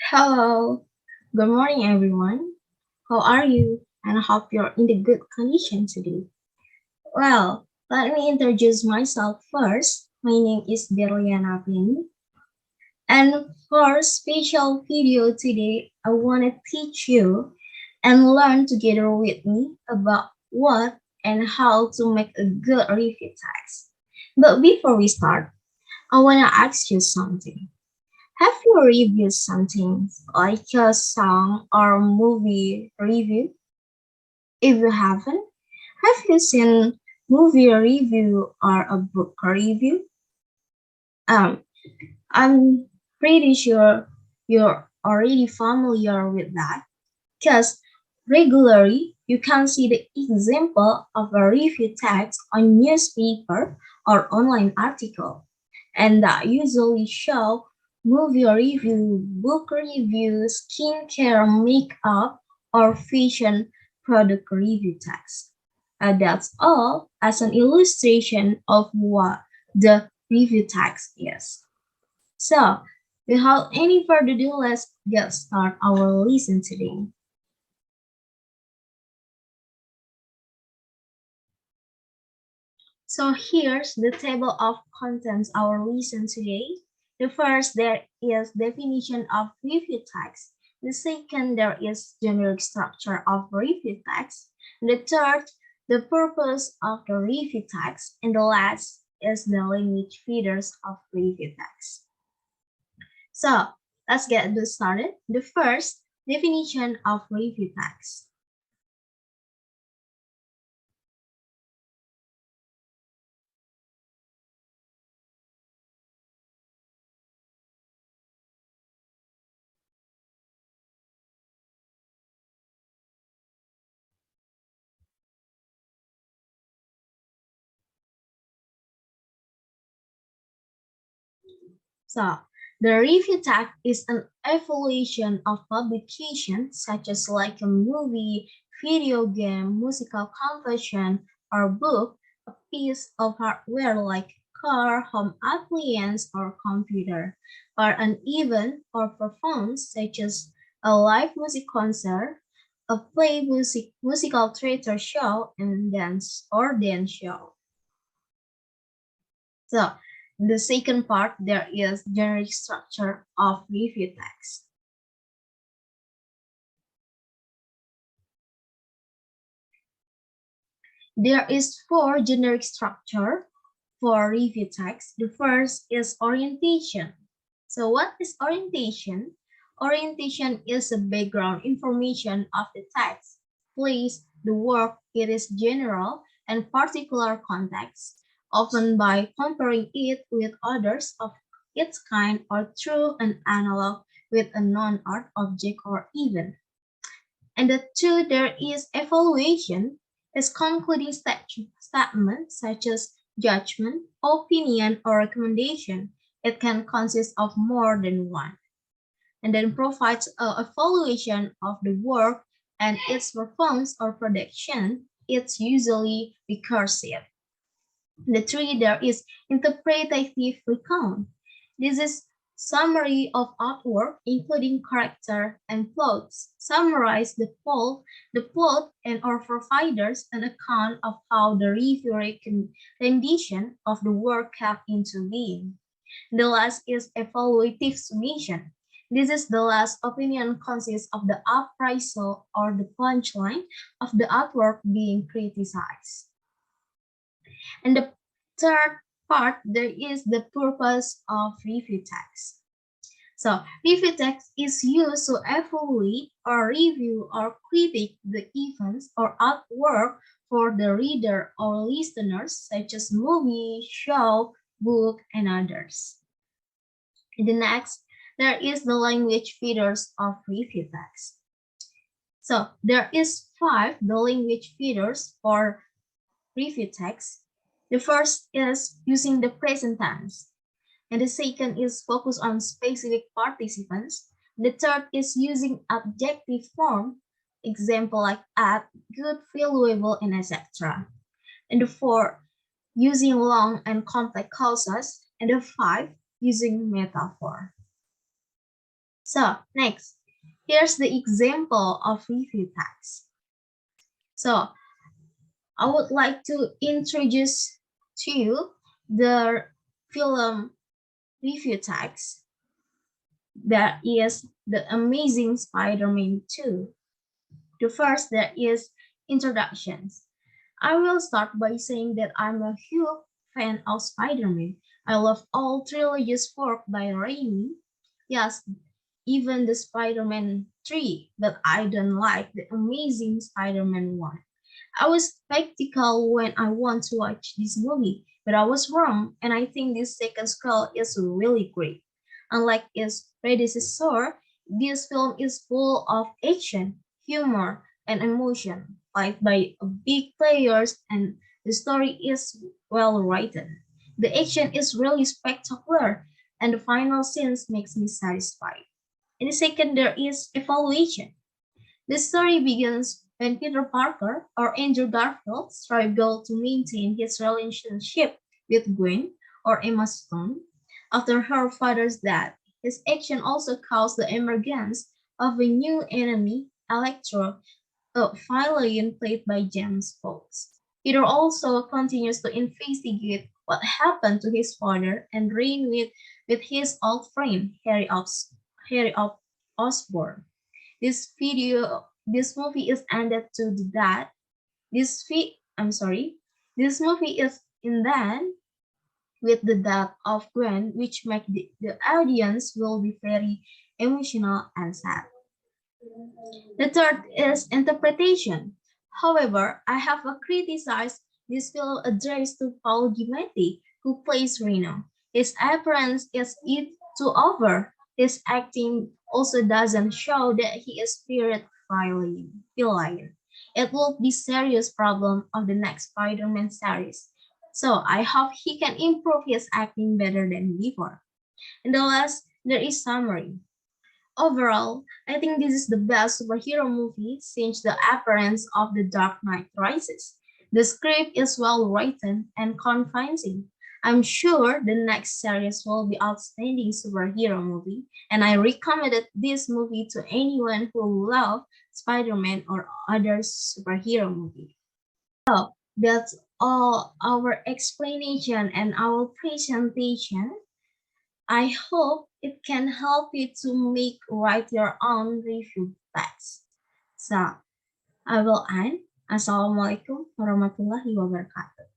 Hello, good morning everyone. How are you? And I hope you're in the good condition today. Well, let me introduce myself first. My name is Berliana Apriani. And for special video today, I want to teach you and learn together with me about what and how to make a good review text. But before we start, I want to ask you something. Have you reviewed something like a song or movie review? If you haven't, have you seen movie review or a book review? Um, I'm pretty sure you're already familiar with that because regularly you can see the example of a review text on newspaper or online article, and that usually show movie review, book review, skincare, makeup, or fashion product review text. And that's all as an illustration of what the review text is. So, without any further ado, let's get started our lesson today. So here's the table of contents our lesson today. The first, there is definition of review text. The second, there is generic structure of review text. The third, the purpose of the review text. And the last is the language feeders of review text. So let's get this started. The first, definition of review text. So, the review tag is an evaluation of publication such as like a movie, video game, musical composition, or book, a piece of hardware like car, home appliance, or computer, or an event or performance such as a live music concert, a play musical theater show, and dance show. So the second part, there is generic structure of review text. There is four generic structure for review text. The first is orientation. So what is orientation? Orientation is the background information of the text. Place, the work, it is general and particular context, often by comparing it with others of its kind or through an analog with a non-art object or event. And the two, there is evaluation, is concluding statements such as judgment, opinion, or recommendation. It can consist of more than one. And then provides an evaluation of the work and its performance or production. It's usually recursive. The three, there is interpretative recount. This is summary of artwork, including character and plots. Summarize the plot and or providers an account of how the reviewer rendition of the work came into being. The last is evaluative summation. This is the last opinion consists of the appraisal or the punchline of the artwork being criticized. And the third part, there is the purpose of review text. So review text is used to evaluate or review or critique the events or artwork for the reader or listeners, such as movie, show, book, and others. And the next, there is the language feeders of review text. So there is the language feeders for review text. The first is using the present tense, and the second is focus on specific participants. The third is using adjective form, example like at, good, valuable, and etc. And the fourth, using long and complex clauses. And the five, using metaphor. So next, here's the example of review text. So I would like to introduce to you the film review text that is The Amazing Spider-Man 2. The first there is introductions. I will start by saying that I'm a huge fan of Spider-Man. I love all trilogies work by Raimi. Yes, even the Spider-Man 3, but I don't like the Amazing Spider-Man 1. I was skeptical when I want to watch this movie, but I was wrong, and I think this second scroll is really great. Unlike its predecessor, this film is full of action, humor, and emotion, played by big players, and the story is well written. The action is really spectacular, and the final scenes makes me satisfied. In the second, there is evaluation. The story begins when Peter Parker, or Andrew Garfield, struggles to maintain his relationship with Gwen, or Emma Stone, after her father's death. His action also caused the emergence of a new enemy, Electro, a villain played by James Fox. Peter also continues to investigate what happened to his father and reign with his old friend, Harry of Osborn. This movie is ended to that. I'm sorry. This movie is in that with the death of Gwen, which make the audience will be very emotional and sad. The third is interpretation. However, I have criticized this film addressed to Paul Giamatti, who plays Reno. His appearance is it too over. His acting also doesn't show that he is spirit villain. It will be serious problem of the next Spider-Man series. So I hope he can improve his acting better than before. And the last, there is summary. Overall, I think this is the best superhero movie since the appearance of The Dark Knight Rises. The script is well written and convincing. I'm sure the next series will be outstanding superhero movie, and I recommended this movie to anyone who loves Spider-Man or other superhero movie. So that's all our explanation and our presentation. I hope it can help you to make write your own review text. So, I will end. Assalamualaikum warahmatullahi wabarakatuh.